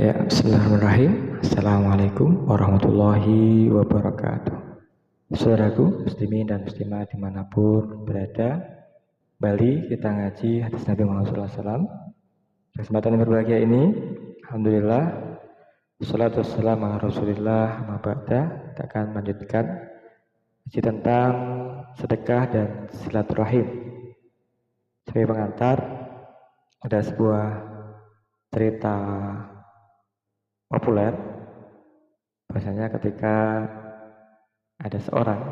Ya, bismillahirrahmanirrahim. Assalamualaikum warahmatullahi wabarakatuh. Saudaraku, muslimin dan muslimah dimanapun berada, kembali kita ngaji hadis Nabi Muhammad SAW. Kesempatan yang berbahagia ini, alhamdulillah, salatu wassalamu ala Rasulillah, amma ba'da. Kita akan melanjutkan ngaji tentang sedekah dan silaturahim. Sebagai pengantar, ada sebuah cerita populer, bahasanya ketika ada seorang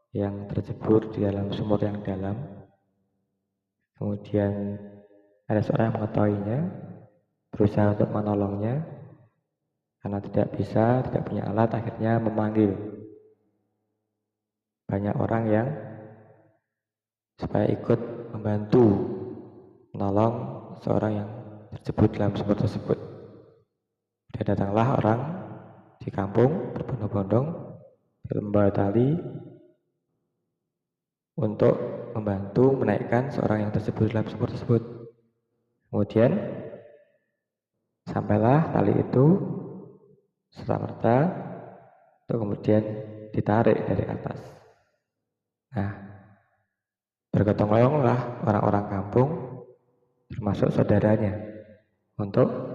yang terjebur di dalam sumur yang dalam, kemudian ada seorang yang mengetahuinya, berusaha untuk menolongnya, karena tidak bisa, tidak punya alat, akhirnya memanggil banyak orang yang supaya ikut membantu menolong seorang yang terjebur dalam sumur tersebut. Dan datanglah orang di kampung berbondong-bondong membawa tali untuk membantu menaikkan seorang yang terjebur dalam sumur tersebut. Kemudian sampailah tali itu serta-merta untuk kemudian ditarik dari atas. Nah, bergotong royonglah orang-orang kampung termasuk saudaranya untuk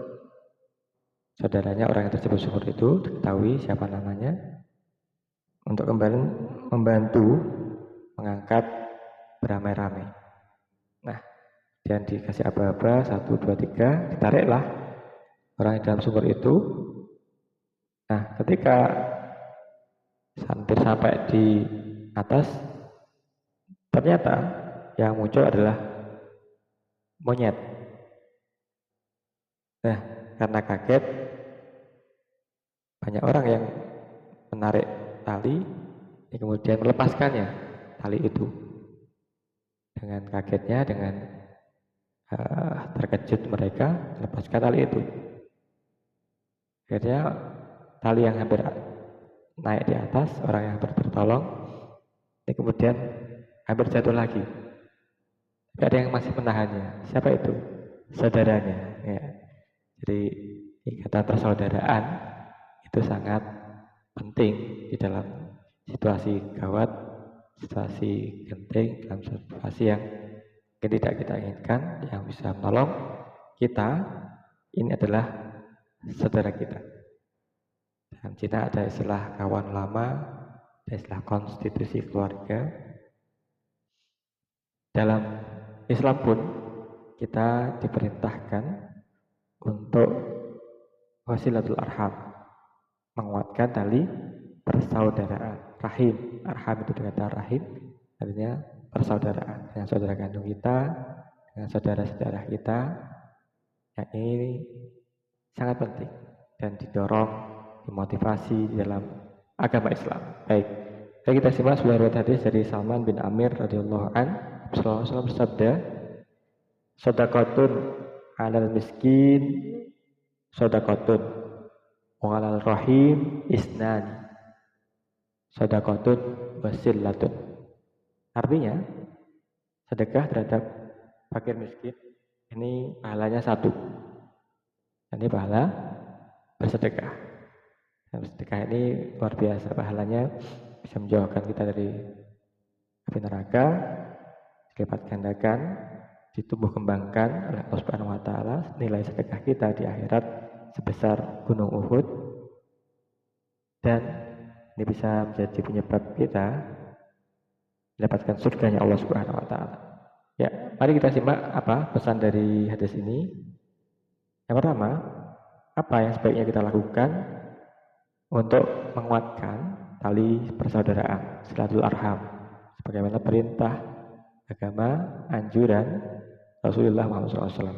saudaranya orang yang terjebur sumur itu diketahui siapa namanya untuk kembali membantu mengangkat beramai-ramai. Nah, dan dikasih aba-aba 1, 2, 3, ditariklah orang yang dalam sumur itu. Nah, ketika hampir sampai di atas, ternyata yang muncul adalah monyet. Nah, karena kaget, banyak orang yang menarik tali, kemudian melepaskannya tali itu. Dengan kagetnya, dengan terkejut mereka, melepaskan tali itu. Akhirnya tali yang hampir naik di atas, orang yang hampir tertolong, kemudian hampir jatuh lagi. Tidak ada yang masih menahannya. Siapa itu? Saudaranya. Ya. Jadi ikatan persaudaraan itu sangat penting di dalam situasi gawat, situasi genting, dalam situasi yang tidak kita inginkan. Yang bisa menolong kita ini adalah saudara kita. Dalam Cina ada istilah kawan lama, ada istilah konstitusi keluarga. Dalam Islam pun kita diperintahkan untuk wasilatul arham, menguatkan tali persaudaraan. Rahim, arham itu dengan rahim, artinya persaudaraan dengan saudara kandung kita, dengan saudara-saudara kita. Yang ini sangat penting dan didorong, dimotivasi di dalam agama Islam. Baik, kita simak sebuah riwayat hadis dari Salman bin Amir radhiyallahu an. Rasulullah bersabda, "Shadaqatun 'alal miskin, shadaqatun wa 'alal rahim isnani, shadaqatun wasillatun." Artinya, sedekah terhadap fakir miskin ini pahalanya 1. Ini pahala bersedekah. Dan bersedekah ini luar biasa, pahalanya bisa menjauhkan kita dari api neraka, dilipat gandakan, ditumbuh kembangkan oleh Allah Subhanahu wa taala nilai sedekah kita di akhirat sebesar gunung Uhud, dan ini bisa menjadi penyebab kita mendapatkan surganya Allah Subhanahu wa taala. Ya, mari kita simak apa pesan dari hadis ini. Yang pertama, apa yang sebaiknya kita lakukan untuk menguatkan tali persaudaraan, silatul arham, sebagaimana perintah agama, anjuran Rasulullah SAW.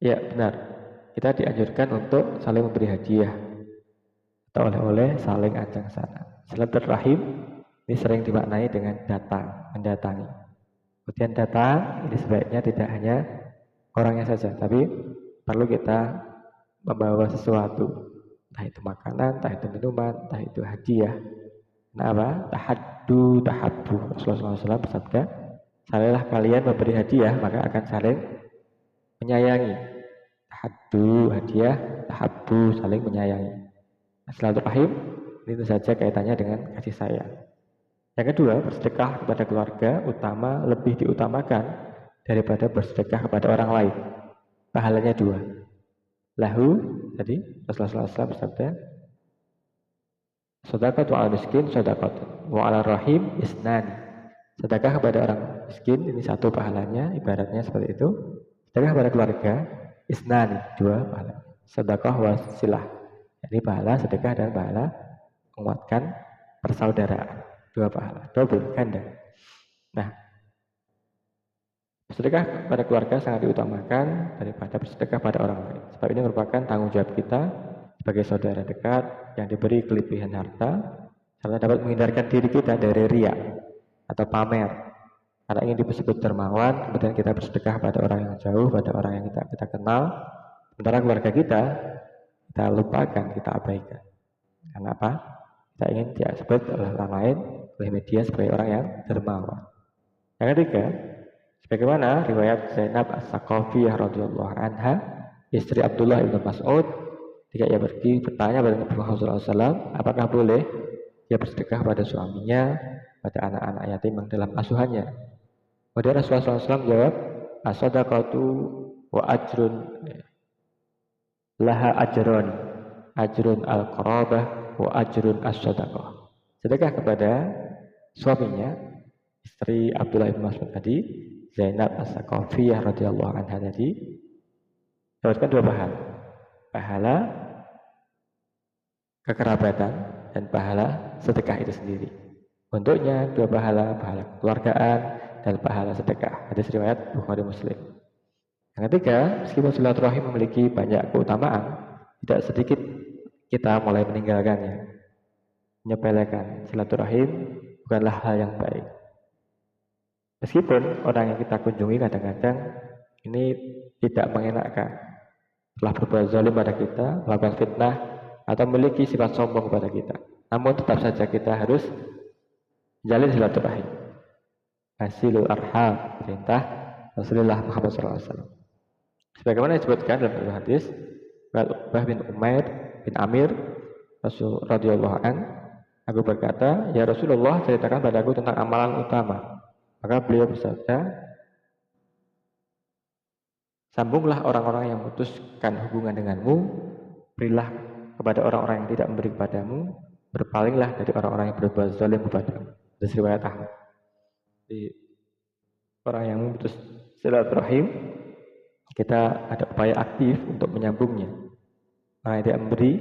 Ya, benar. Kita dianjurkan untuk saling memberi hadiah atau oleh-oleh, saling ajang sana. Silaturahim ini sering dimaknai dengan datang, mendatangi. Kemudian datang ini sebaiknya tidak hanya orangnya saja, tapi perlu kita membawa sesuatu, entah itu makanan, entah itu minuman, entah itu hadiah. Kenapa? Tahaddu tahabbu. Rasulullah SAW bersabda, salinglah kalian memberi hadiah, maka akan saling menyayangi. haddu, hadiah, tahabbu, saling menyayangi. Silaturahim ini tentu saja kaitannya dengan kasih sayang. Yang kedua, bersedekah kepada keluarga lebih diutamakan daripada bersedekah kepada orang lain. Pahalanya 2. Lahu, tadi Rasulullah SAW bersabda, sedekah al miskin, sedekah wa ala rahim isnani. Sedekah kepada orang miskin ini 1 pahalanya, ibaratnya seperti itu. Sedekah kepada keluarga isnani, 2 pahala. Sedekah wasilah, jadi pahala sedekah dan pahala menguatkan persaudaraan, 2 pahala, double ganda. Nah, sedekah pada keluarga sangat diutamakan daripada bersedekah pada orang lain. Sebab ini merupakan tanggung jawab kita sebagai saudara dekat yang diberi kelebihan harta, serta dapat menghindarkan diri kita dari riya atau pamer. Karena ingin disebut dermawan, kemudian kita bersedekah pada orang yang jauh, pada orang yang kita kenal. Sementara keluarga kita lupakan, kita abaikan. Karena apa? Kita ingin disebut oleh orang lain, oleh media sebagai orang yang dermawan. Yang ketiga, sebagaimana riwayat Zainab As-Saqafiyah radhiyallahu anha, istri Abdullah ibn Mas'ud, ketika ia pergi bertanya kepada Nabi Muhammad SAW, apakah boleh dia bersedekah pada suaminya, pada anak-anak yatim yang dalam asuhannya. Kemudian Rasulullah SAW menjawab, as-sadaqatu wa ajrun laha ajrun al-qarabah wa ajrun as-sadaqah. Sedekah kepada suaminya, istri Abdullah bin Mas'ud tadi, Zainab As-Saqafiyah radhiyallahu anha tadi, dapatkan 2 pahala. Pahala kekerabatan dan pahala sedekah itu sendiri. Bentuknya 2 pahala, pahala kekeluargaan dan pahala sedekah. Hadis riwayat Bukhari Muslim. Yang ketiga, meskipun silaturahim memiliki banyak keutamaan, tidak sedikit kita mulai meninggalkannya, menyepelekan. Silaturahim bukanlah hal yang baik. Meskipun orang yang kita kunjungi kadang-kadang ini tidak mengenakkan, telah berbuat zalim pada kita, melakukan fitnah, atau memiliki sifat sombong kepada kita, namun tetap saja kita harus jalin silaturahim. Hasilul arham, perintah Rasulullah Muhammad SAW. Sebagaimana disebutkan dalam hadis, Uqbah bin Umair bin Amir Rasul radhiyallahu an, aku berkata, ya Rasulullah, ceritakan padaku tentang amalan utama. Maka beliau bersabda, sambunglah orang-orang yang memutuskan hubungan denganmu, berilah kepada orang-orang yang tidak memberi kepadamu, berpalinglah dari orang-orang yang berbuat zalim kepadamu. Dari riwayat Ahmad. Jadi, orang yang memutus silaturahim, kita ada upaya aktif untuk menyambungnya. Orang yang tidak memberi,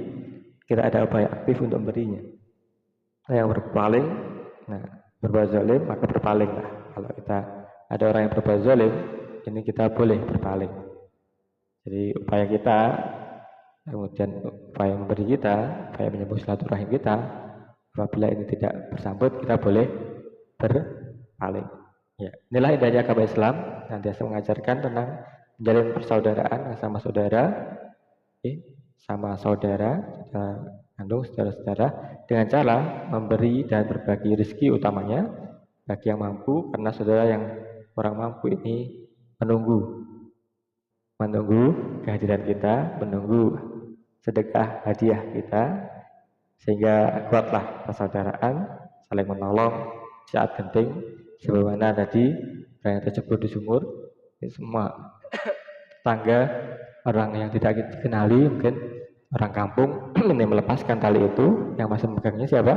kita ada upaya aktif untuk memberinya. Yang berpaling, berbuat zalim, maka berpalinglah. Kalau kita ada orang yang berbuat zalim, ini kita boleh berpaling. Jadi upaya kita, kemudian upaya memberi kita, upaya menyambung silaturahim kita, apabila ini tidak bersambut, kita boleh berpaling. Ya, inilah indahnya agama Islam, nanti saya mengajarkan tentang menjalin persaudaraan sama saudara, sama saudara, kandung, saudara-saudara, dengan cara memberi dan berbagi rezeki utamanya bagi yang mampu, karena saudara yang orang mampu ini menunggu kehadiran kita, menunggu sedekah hadiah kita, sehingga kuatlah persaudaraan, saling menolong saat genting, sebagaimana tadi yang tercebur di sumur, ini semua tetangga, orang yang tidak dikenali, mungkin orang kampung ini melepaskan tali itu, yang masih memegangnya siapa?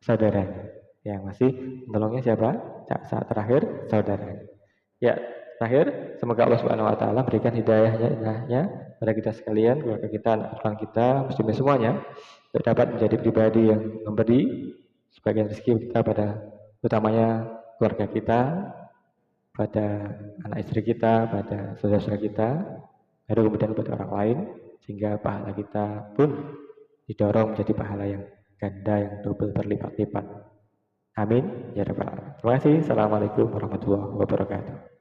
Saudaranya. Yang masih menolongnya siapa? Saat terakhir saudaranya. Ya, terakhir, semoga Allah Subhanahu wa taala berikan hidayahnya pada kita sekalian, keluarga kita, anak kita, muslimin semuanya, untuk dapat menjadi pribadi yang memberi sebagian rezeki kita pada utamanya keluarga kita, pada anak istri kita, pada saudara-saudara kita, lalu kemudian kepada orang lain, sehingga pahala kita pun didorong menjadi pahala yang ganda, yang double, berlipat-lipat. Amin ya rabbal alamin. Terima kasih. Assalamualaikum warahmatullahi wabarakatuh.